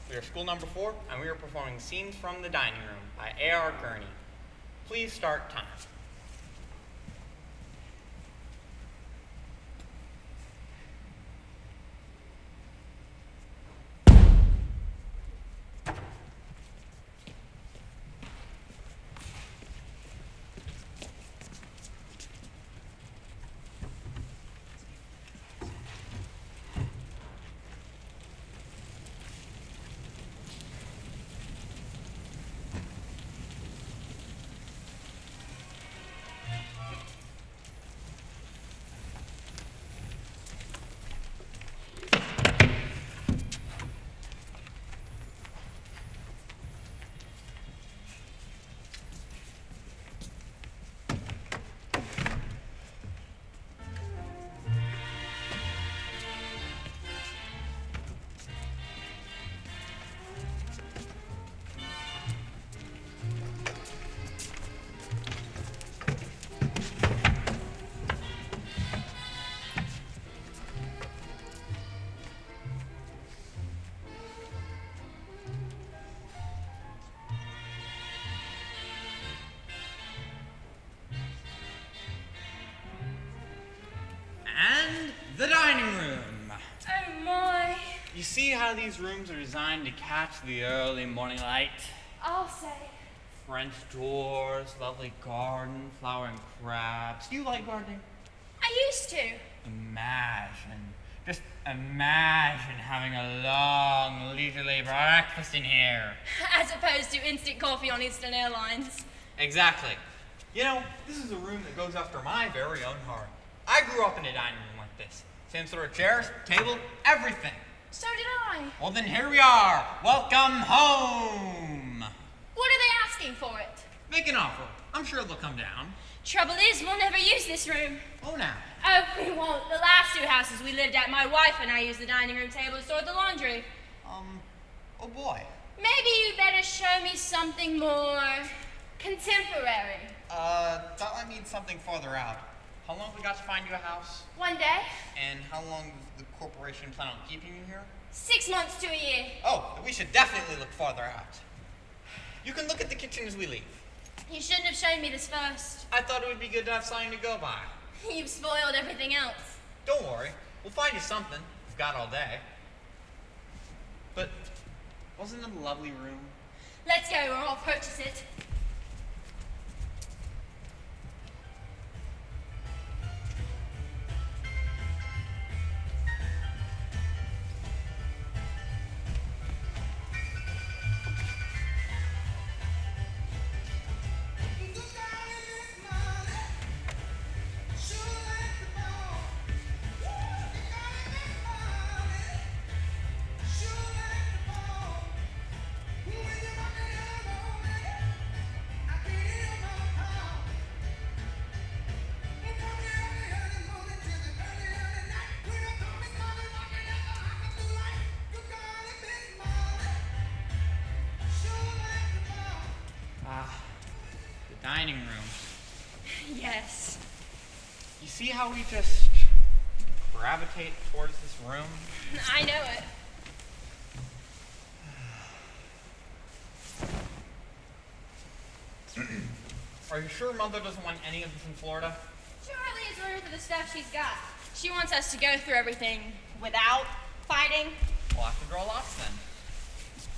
We are school number 4, and we are performing Scenes from the Dining Room by A.R. Gurney. Please start time. The dining room. Oh my. You see how these rooms are designed to catch the early morning light? I'll say. French doors, lovely garden, flowering crabs. Do you like gardening? I used to. Just imagine having a long, leisurely breakfast in here. As opposed to instant coffee on Eastern Airlines. Exactly. You know, this is a room that goes after my very own heart. I grew up in a dining room like this. Same sort of chairs, table, everything. So did I. Well, then here we are. Welcome home. What are they asking for it? Make an offer. I'm sure they'll come down. Trouble is, we'll never use this room. Oh, now. Oh, we won't. The last 2 houses we lived at, my wife and I used the dining room table to store the laundry. Oh boy. Maybe you better show me something more contemporary. Thought I need something farther out. How long have we got to find you a house? 1 day. And how long does the corporation plan on keeping you here? 6 months to a year. Oh, we should definitely look farther out. You can look at the kitchen as we leave. You shouldn't have shown me this first. I thought it would be good to have something to go by. You've spoiled everything else. Don't worry. We'll find you something. We've got all day. But wasn't it a lovely room? Let's go or I'll purchase it. Dining room. Yes. You see how we just gravitate towards this room? I know it. Are you sure Mother doesn't want any of this in Florida? Charlie is room for the stuff she's got. She wants us to go through everything without fighting. We'll have to draw lots then.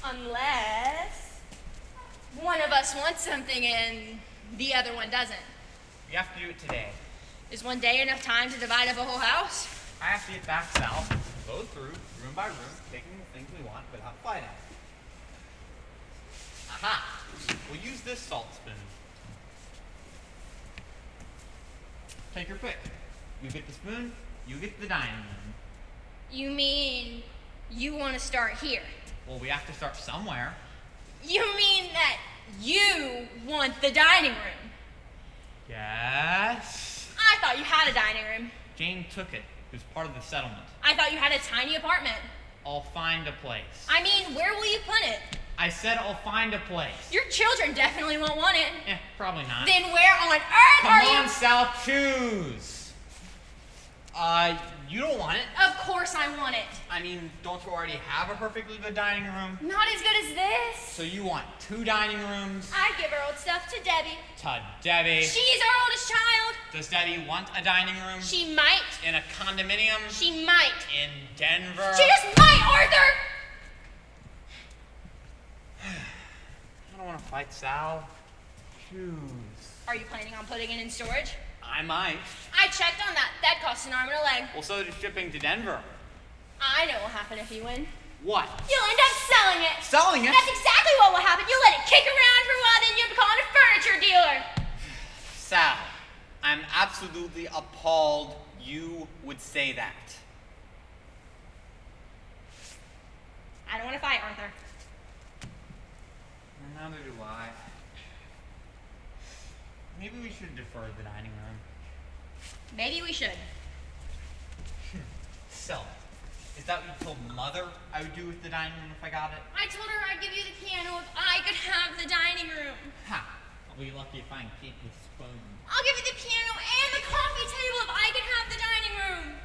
Unless one of us wants something and the other one doesn't. We have to do it today. Is 1 day enough time to divide up a whole house? I have to get back south, go through, room by room, taking the things we want without fighting. Aha! We'll use this salt spoon. Take your pick. You get the spoon, you get the dining room. You mean you want to start here? Well, we have to start somewhere. You mean that you want the dining room? Yes. I thought you had a dining room. Jane took it. It was part of the settlement. I thought you had a tiny apartment. I'll find a place. I mean, where will you put it? I said I'll find a place. Your children definitely won't want it. Probably not. Then where on earth are you? Come on, Sal, choose. You don't want it. Of course I want it. I mean, don't you already have a perfectly good dining room? Not as good as this. So you want 2 dining rooms? I give our old stuff to Debbie. To Debbie. She's our oldest child. Does Debbie want a dining room? She might. In a condominium? She might. In Denver? She just might, Arthur! I don't want to fight Sal. Shoes. Are you planning on putting it in storage? I might. I checked on that. That costs an arm and a leg. Well, so did shipping to Denver. I know what will happen if you win. What? You'll end up selling it. Selling it? That's exactly what will happen. You'll let it kick around for a while, then you'll become a furniture dealer. Sal, I'm absolutely appalled you would say that. I don't want to fight, Arthur. Neither do I. Maybe we should defer the dining room. Maybe we should. So, is that what you told Mother I would do with the dining room if I got it? I told her I'd give you the piano if I could have the dining room. Ha! I'll be lucky if I can keep the spoon. I'll give you the piano and the coffee table if I could have the dining room.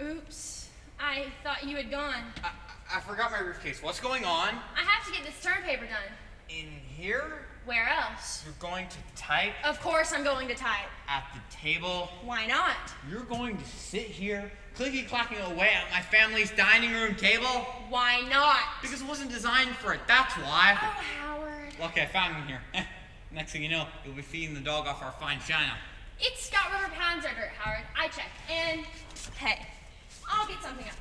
Oops. I thought you had gone. I forgot my briefcase. What's going on? I have to get this term paper done. In here? Where else? You're going to type? Of course I'm going to type. At the table? Why not? You're going to sit here, clicky-clacking away at my family's dining room table? Why not? Because it wasn't designed for it, that's why. Oh, Howard. Okay, I found him here. Next thing you know, you'll be feeding the dog off our fine china. It's Scott River Pounds under it, Howard. I checked. And, hey, I'll get something else.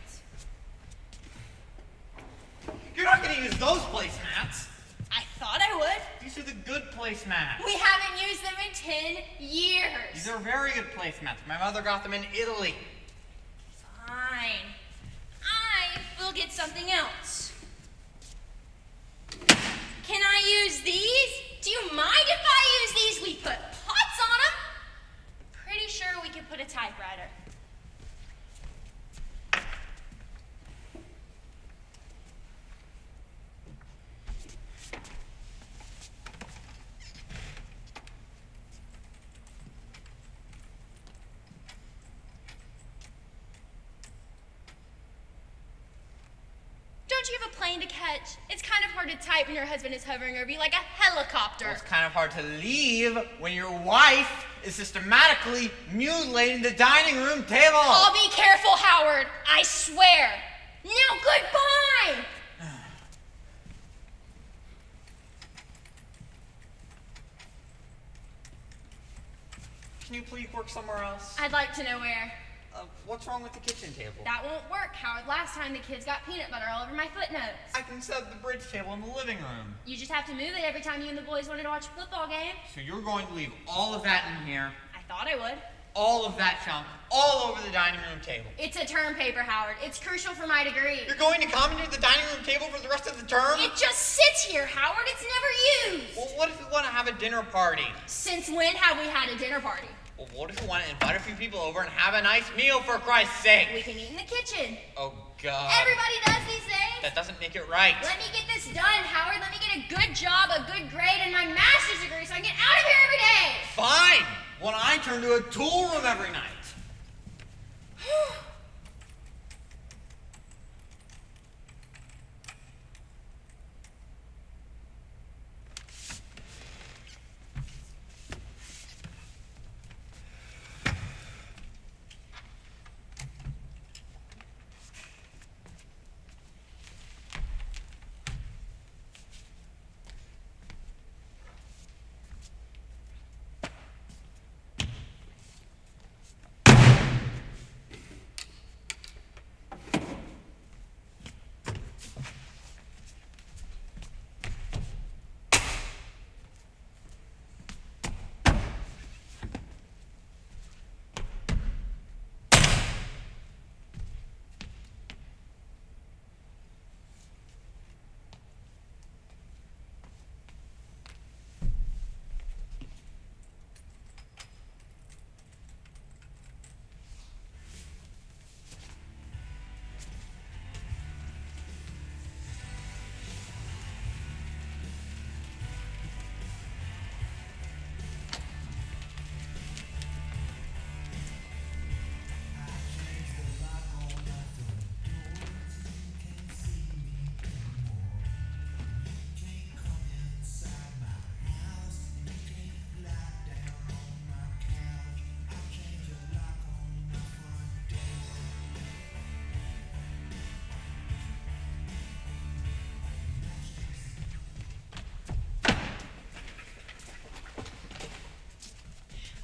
You're not going to use those placemats. I thought I would. These are the good placemats. We haven't used them in 10 years. These are very good placemats. My mother got them in Italy. Fine. I will get something else. Can I use these? Do you mind if I use these? We put pots on them. Pretty sure we could put a typewriter. Don't you have a plane to catch? It's kind of hard to type when your husband is hovering over you like a helicopter. Well, it's kind of hard to leave when your wife is systematically mutilating the dining room table. I'll be careful, Howard. I swear. Now, goodbye! Can you please work somewhere else? I'd like to know where. What's wrong with the kitchen table? That won't work, Howard. Last time the kids got peanut butter all over my footnotes. I can set up the bridge table in the living room. You just have to move it every time you and the boys wanted to watch a football game. So you're going to leave all of that in here, I thought I would. all of that junk, all over the dining room table. It's a term paper, Howard. It's crucial for my degree. You're going to commandeer the dining room table for the rest of the term? It just sits here, Howard. It's never used. Well, what if we want to have a dinner party? Since when have we had a dinner party? Well, what if we want to invite a few people over and have a nice meal, for Christ's sake? We can eat in the kitchen. Oh, God. Everybody does these things. That doesn't make it right. Let me get this done, Howard. Let me get a good job, a good grade, and my master's degree so I can get out of here every day. Fine. When I turn to a tool room every night.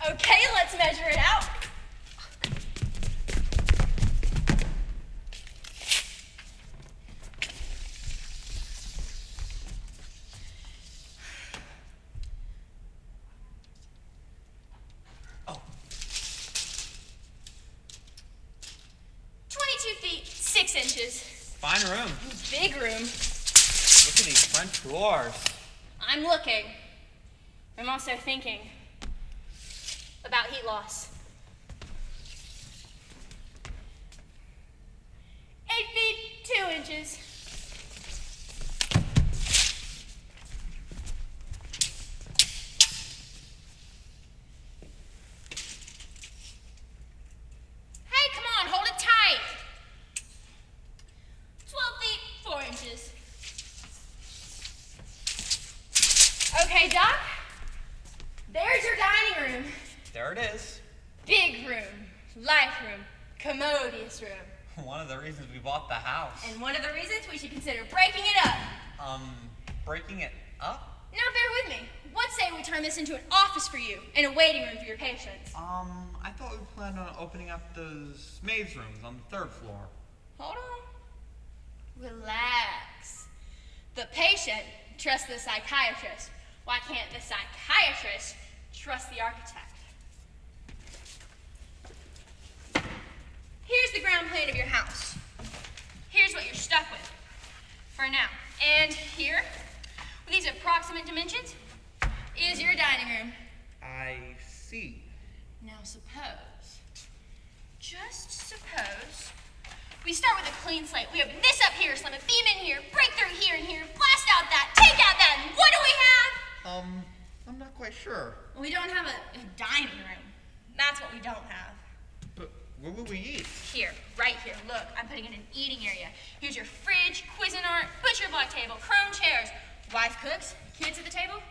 Okay, let's measure it out. Oh. 22 feet, 6 inches. Fine room. Big room. Look at these French doors. I'm looking. I'm also thinking about heat loss. 8 feet, 2 inches. Hey, come on, hold it tight. 12 feet, 4 inches. Okay, Doc. There's your dining room. There it is. Big room, life room, commodious room. One of the reasons we bought the house. And one of the reasons we should consider breaking it up. Breaking it up? Now bear with me. What say we turn this into an office for you and a waiting room for your patients? I thought we planned on opening up those maids' rooms on the 3rd floor. Hold on. Relax. The patient trusts the psychiatrist. Why can't the psychiatrist trust the architect? Here's the ground plan of your house. Here's what you're stuck with for now. And here, with these approximate dimensions, is your dining room. I see. Now suppose, just suppose, we start with a clean slate. We open this up here, slam a beam in here, break through here and here, blast out that, take out that, and what do we have? I'm not quite sure. We don't have a dining room. That's what we don't have. But where will we eat? Here, right here, look, I'm putting in an eating area. Here's your fridge, Cuisinart, butcher block table, chrome chairs. Wife cooks, kids at the table.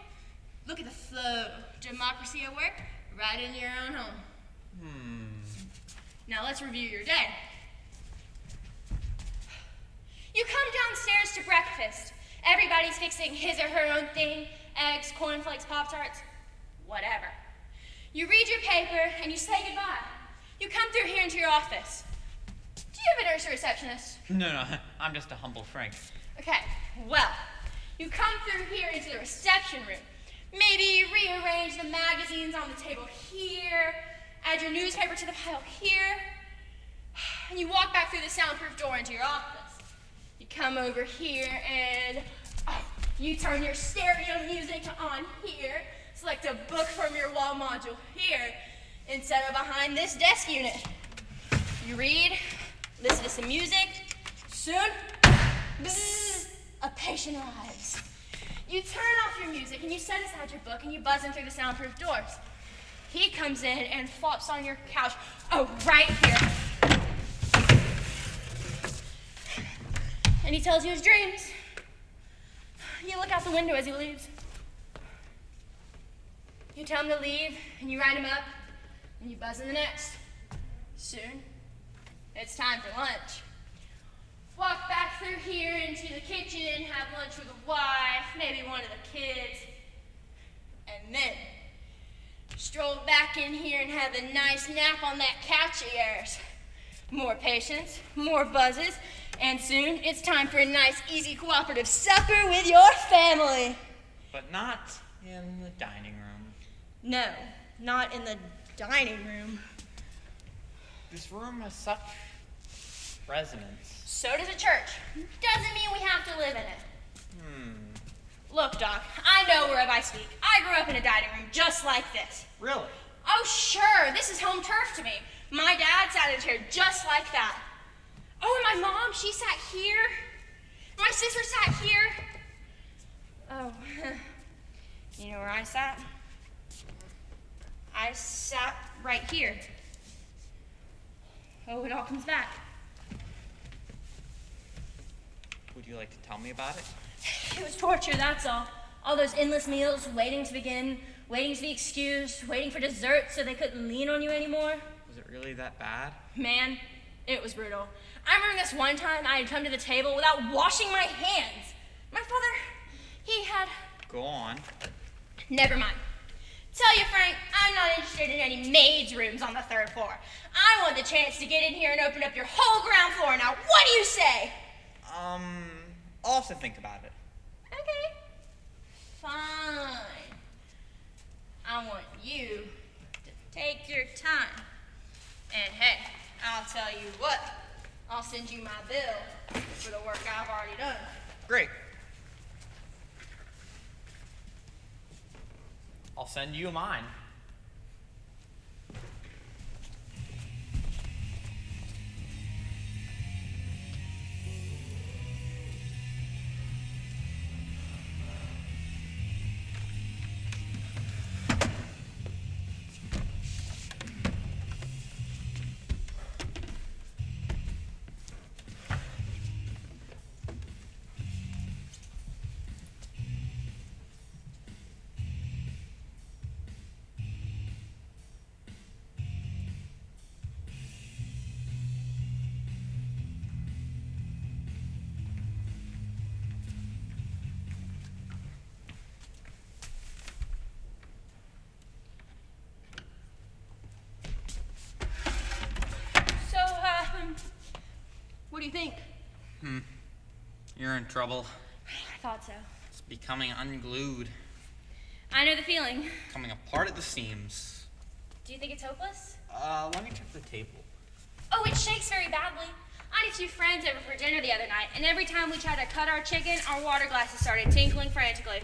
Look at the flow. Democracy at work. right in your own home. Now let's review your day. You come downstairs to breakfast. Everybody's fixing his or her own thing. Eggs, cornflakes, Pop-Tarts, whatever. You read your paper and you say goodbye. You come through here into your office. Do you have a nurse or receptionist? No, I'm just a humble Frank. Okay, well, you come through here into the reception room. Maybe you rearrange the magazines on the table here, add your newspaper to the pile here, and you walk back through the soundproof door into your office. You come over here and you turn your stereo music on here, select a book from your wall module here, and set it behind this desk unit. You read, listen to some music. Soon, bzzz, a patient arrives. You turn off your music and you set aside your book and you buzz in through the soundproof doors. He comes in and flops on your couch. Oh, right here. And he tells you his dreams. You look out the window as he leaves. You tell him to leave, and you write him up, and you buzz in the next. Soon, it's time for lunch. Walk back through here into the kitchen, have lunch with a wife, maybe one of the kids, and then stroll back in here and have a nice nap on that couch of yours. More patience, more buzzes, and soon it's time for a nice, easy, cooperative supper with your family. But not in the dining room. No, not in the dining room. This room has such resonance. So does a church. Doesn't mean we have to live in it. Look, Doc, I know whereof I speak. I grew up in a dining room just like this. Really? Oh, sure, this is home turf to me. My dad sat in a chair just like that. Oh, and my mom, she sat here. My sister sat here. Oh, you know where I sat? I sat right here. Oh, it all comes back. Would you like to tell me about it? It was torture, that's all. All those endless meals, waiting to begin, waiting to be excused, waiting for dessert so they couldn't lean on you anymore. Was it really that bad? Man, it was brutal. I remember this one time I had come to the table without washing my hands. My father, he had... Go on. Never mind. Tell you, Frank, I'm not interested in any maids' rooms on the 3rd floor. I want the chance to get in here and open up your whole ground floor. Now, what do you say? I'll have to think about it. Okay. Fine. I want you to take your time. And hey, I'll tell you what. I'll send you my bill for the work I've already done. Great. I'll send you mine. What do you think? You're in trouble. I thought so. It's becoming unglued. I know the feeling. Coming apart at the seams. Do you think it's hopeless? Let me check the table. Oh, it shakes very badly. I had 2 friends over for dinner the other night, and every time we tried to cut our chicken, our water glasses started tinkling frantically.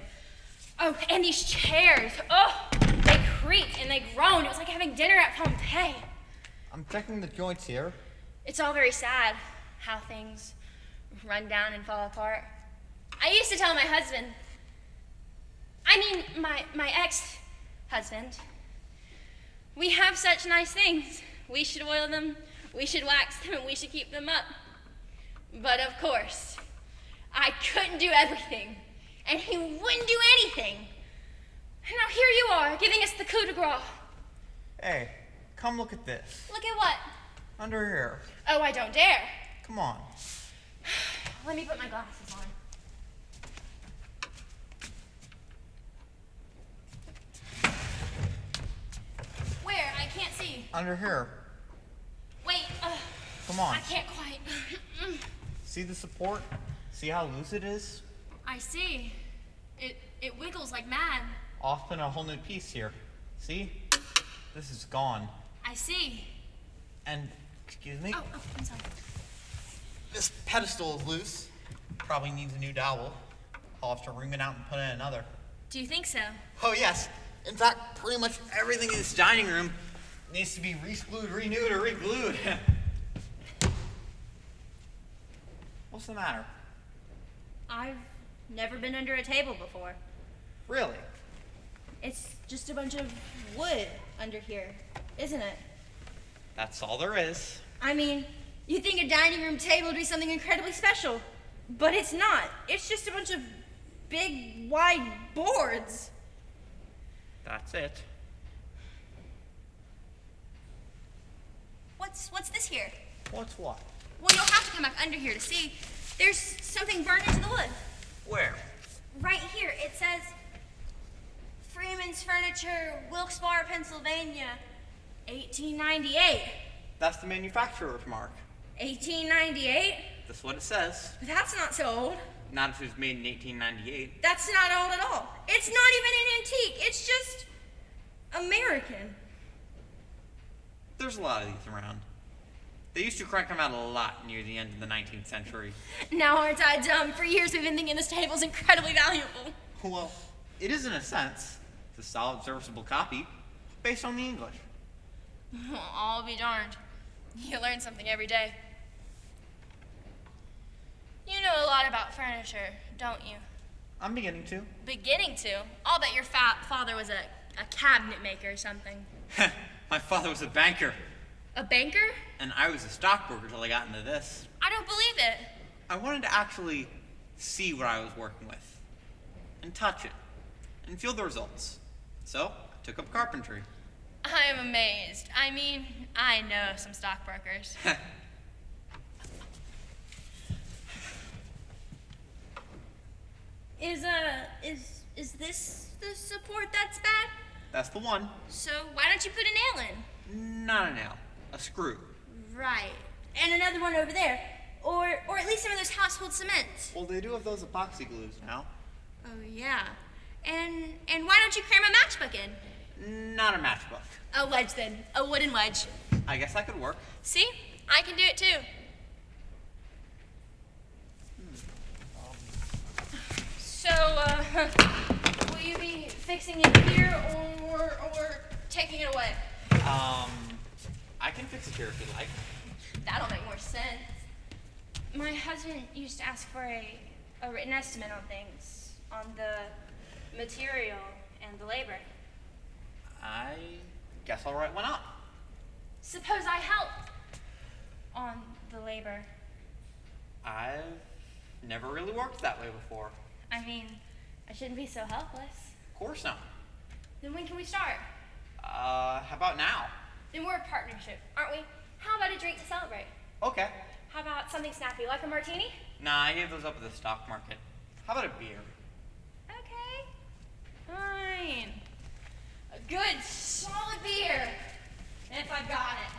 Oh, and these chairs. Oh, they creaked and they groaned. It was like having dinner at Pompeii. I'm checking the joints here. It's all very sad how things run down and fall apart. I used to tell my husband, my ex-husband, we have such nice things. We should oil them, we should wax them, and we should keep them up. But of course, I couldn't do everything, and he wouldn't do anything. And now here you are, giving us the coup de grace. Hey, come look at this. Look at what? Under here. Oh, I don't dare. Come on. Let me put my glasses on. Where? I can't see. Under here. Wait. Come on. I can't quite. See the support? See how loose it is? I see. It wiggles like mad. Off in a whole new piece here. See? This is gone. I see. And, excuse me? Oh, I'm sorry. This pedestal is loose. Probably needs a new dowel. I'll have to wring it out and put in another. Do you think so? Oh, yes. In fact, pretty much everything in this dining room needs to be re-screwed, renewed, or re-glued. What's the matter? I've never been under a table before. Really? It's just a bunch of wood under here, isn't it? That's all there is. I mean, you'd think a dining room table would be something incredibly special, but it's not. It's just a bunch of big, wide boards. That's it. What's this here? What's what? Well, you'll have to come back under here to see. There's something burned into the wood. Where? Right here, it says Freeman's Furniture, Wilkes-Barre, Pennsylvania, 1898. That's the manufacturer's mark. 1898? That's what it says. But that's not so old. Not if it was made in 1898. That's not old at all. It's not even an antique. It's just American. There's a lot of these around. They used to crank them out a lot near the end of the 19th century. Now aren't I dumb? For years we've been thinking this table's incredibly valuable. Well, it is in a sense. It's a solid, serviceable copy based on the English. I'll be darned. You learn something every day. You know a lot about furniture, don't you? I'm beginning to. Beginning to? I'll bet your father was a cabinet maker or something. My father was a banker, A banker? and I was a stockbroker till I got into this. I don't believe it. I wanted to actually see what I was working with, and touch it, and feel the results. So, I took up carpentry. I am amazed. I mean, I know some stockbrokers. Is this the support that's bad? That's the one. So why don't you put a nail in? Not a nail, a screw. Right. And another one over there. Or at least some of those household cements. Well, they do have those epoxy glues now. Oh yeah. And why don't you cram a matchbook in? Not a matchbook. A wedge then. A wooden wedge. I guess that could work. See? I can do it too. So, will you be fixing it here or taking it away? I can fix it here if you like. That'll make more sense. My husband used to ask for a written estimate on things, on the material and the labor. I guess I'll write one up. Suppose I help on the labor. I've never really worked that way before. I mean, I shouldn't be so helpless. Of course not. Then when can we start? How about now? Then we're a partnership, aren't we? How about a drink to celebrate? Okay. How about something snappy, like a martini? Nah, I gave those up at the stock market. How about a beer? Okay. Fine. A good, solid beer. If I've got it.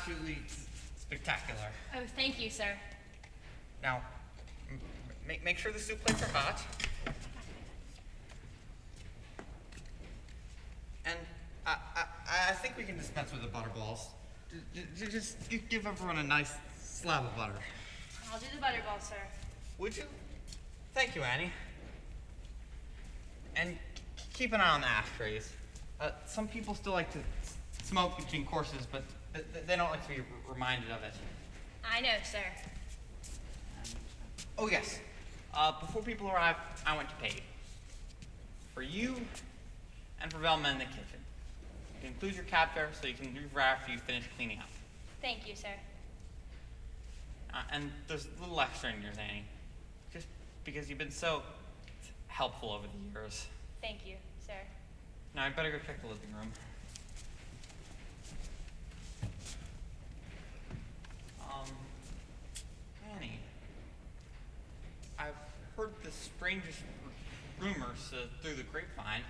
absolutely spectacular. Oh, thank you, sir. Now, make sure the soup plates are hot. And I think we can dispense with the butter balls. Just give everyone a nice slab of butter. I'll do the butterball, sir. Would you? Thank you, Annie. And keep an eye on the ashtrays. Some people still like to smoke between courses, but they don't like to be reminded of it. I know, sir. Oh, yes. Before people arrive, I want to pay you. For you and for Velma in the kitchen. You can include your cab fare so you can leave right after you finish cleaning up. Thank you, sir. And there's a little extra in yours, Annie. Just because you've been so helpful over the years. Thank you, sir. Now, I'd better go check the living room. Annie, I've heard the strangest rumors through the grapevine.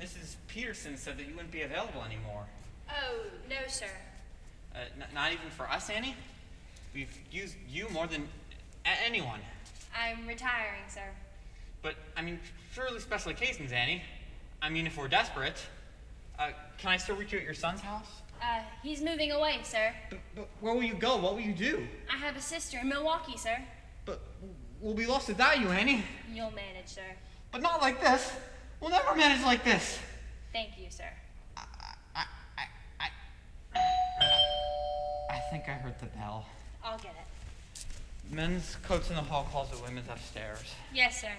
Mrs. Peterson said that you wouldn't be available anymore. Oh, no, sir. Not even for us, Annie? We've used you more than anyone. I'm retiring, sir. But, I mean, surely special occasions, Annie. I mean, if we're desperate. Can I still reach you at your son's house? He's moving away, sir. But where will you go? What will you do? I have a sister in Milwaukee, sir. But we'll be lost without you, Annie. You'll manage, sir. But not like this. We'll never manage like this. Thank you, sir. I think I heard the bell. I'll get it. Men's coats in the hall closet, women's upstairs. Yes, sir.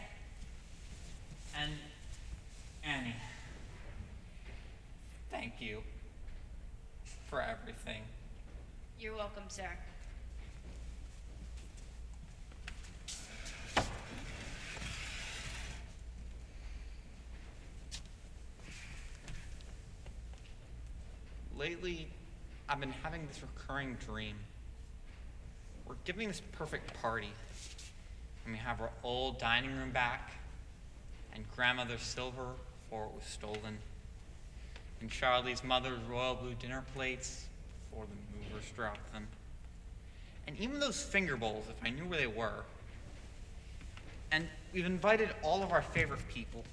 And Annie, thank you for everything. You're welcome, sir. Lately, I've been having this recurring dream. We're giving this perfect party, and we have our old dining room back, and grandmother's silver before it was stolen, and Charlie's mother's royal blue dinner plates before the movers dropped them, and even those finger bowls if I knew where they were. And we've invited all of our favorite people,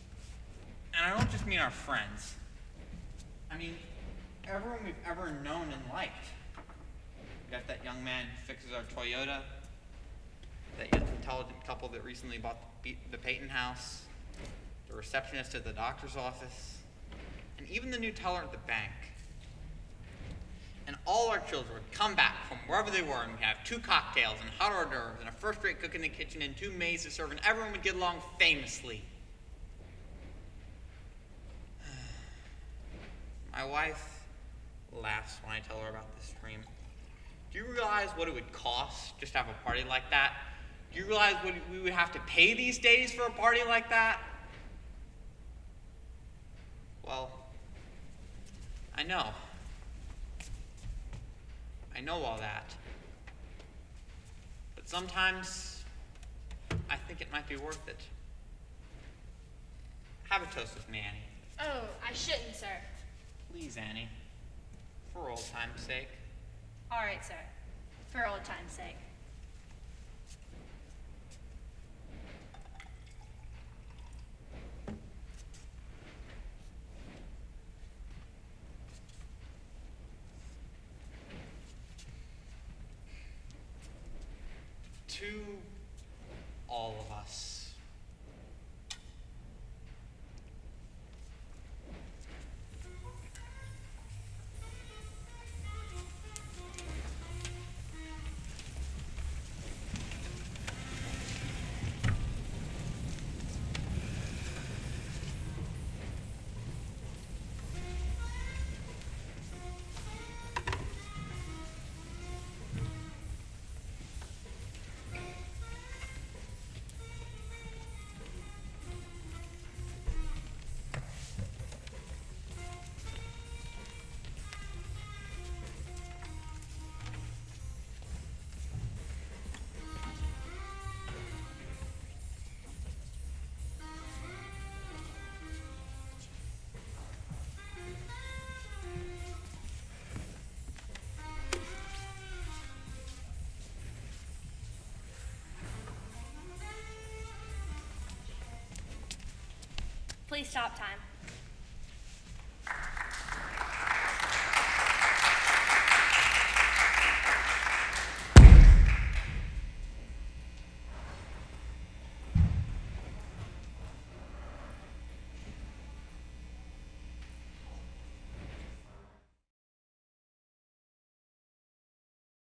and I don't just mean our friends. I mean everyone we've ever known and liked. We got that young man who fixes our Toyota, that young intelligent couple that recently bought the Peyton house, the receptionist at the doctor's office, and even the new teller at the bank. And all our children would come back from wherever they were, and we'd have 2 cocktails and hot hors d'oeuvres and a first-rate cook in the kitchen and 2 maids to serve, and everyone would get along famously. My wife laughs when I tell her about this dream. Do you realize what it would cost just to have a party like that? Do you realize what we would have to pay these days for a party like that? Well, I know. I know all that. But sometimes I think it might be worth it. Have a toast with me, Annie. Oh, I shouldn't, sir. Please, Annie. For old time's sake. All right, sir. For old time's sake. To all of us. Please stop time.